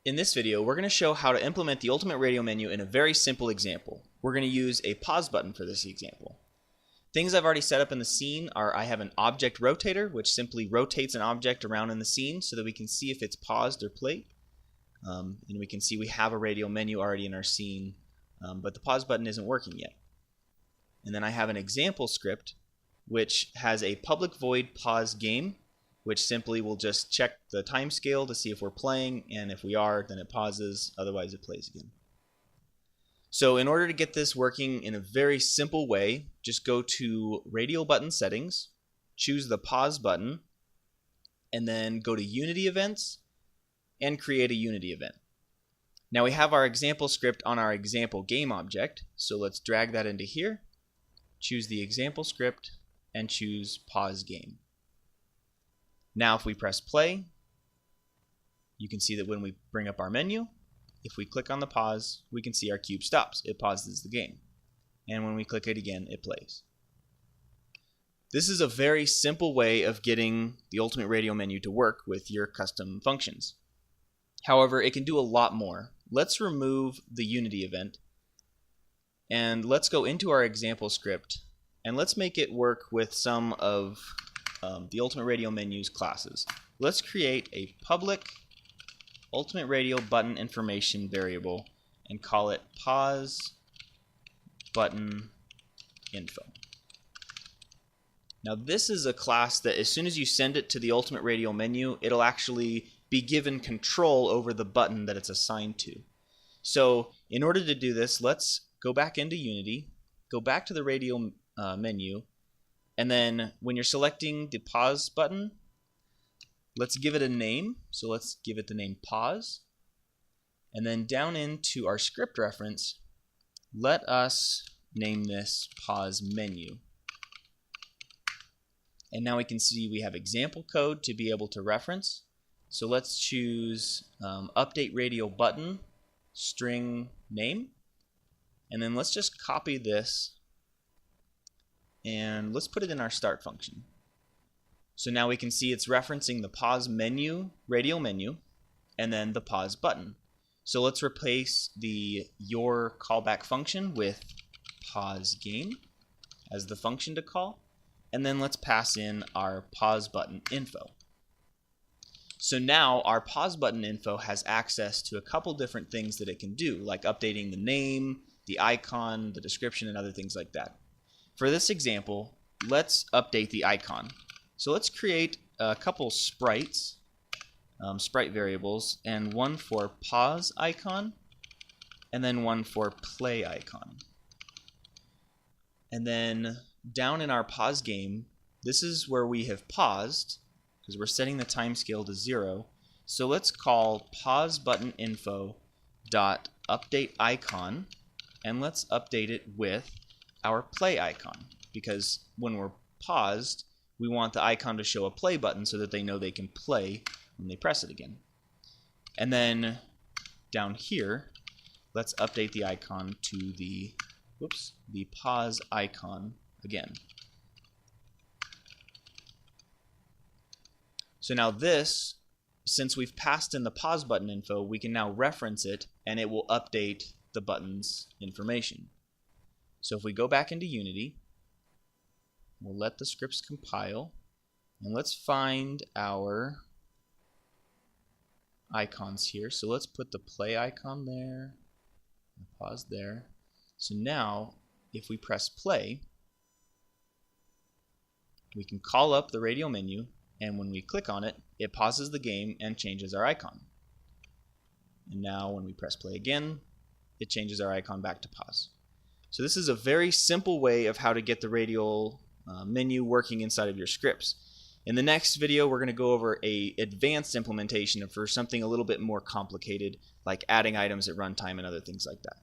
In this video, we're going to show how to implement the Ultimate Radial Menu in a very simple example. We're going to use a pause button for this example. Things I've already set up in the scene are I have an object rotator, which simply rotates an object around in the scene so that we can see if it's paused or played. And we can see we have a radial menu already in our scene, but the pause button isn't working yet. And then I have an example script, which has a public void pause game, which simply will just check the timescale to see if we're playing, and if we are, then it pauses, otherwise it plays again. So in order to get this working in a very simple way, just go to Radial Button Settings, choose the Pause button, and then go to Unity Events, and create a Unity event. Now we have our example script on our example game object, so let's drag that into here, choose the example script, and choose Pause Game. Now if we press play, you can see that when we bring up our menu, if we click on the pause, we can see our cube stops. It pauses the game. And when we click it again, it plays. This is a very simple way of getting the Ultimate Radial Menu to work with your custom functions. However, it can do a lot more. Let's remove the Unity event, and let's go into our example script, and let's make it work with some of the Ultimate Radial Menu's classes. Let's create a public Ultimate Radial button information variable and call it pause button info. Now this is a class that as soon as you send it to the Ultimate Radial Menu, it'll actually be given control over the button that it's assigned to. So in order to do this, let's go back into Unity, go back to the Radial menu, and then when you're selecting the pause button, let's give it a name. So let's give it the name pause. And then down into our script reference, let us name this pause menu. And now we can see we have example code to be able to reference. So let's choose update radial button string name. And then let's just copy this and let's put it in our start function. So now we can see it's referencing the pause menu, radial menu, and then the pause button. So let's replace the your callback function with pause game as the function to call, and then let's pass in our pause button info. So now our pause button info has access to a couple different things that it can do, like updating the name, the icon, the description, and other things like that. For this example, let's update the icon. So let's create a couple sprites, sprite variables, and one for pause icon, and then one for play icon. And then down in our pause game, this is where we have paused, because we're setting the timescale to 0. So let's call pause button info dot update icon, and let's update it with our play icon, because when we're paused, we want the icon to show a play button so that they know they can play when they press it again. And then down here, let's update the icon to the pause icon again. So now this, since we've passed in the pause button info, we can now reference it and it will update the button's information. So if we go back into Unity, we'll let the scripts compile, and let's find our icons here. So let's put the play icon there, and pause there. So now, if we press play, we can call up the radial menu, and when we click on it, it pauses the game and changes our icon. And now when we press play again, it changes our icon back to pause. So this is a very simple way of how to get the radial menu working inside of your scripts. In the next video, we're going to go over an advanced implementation for something a little bit more complicated, like adding items at runtime and other things like that.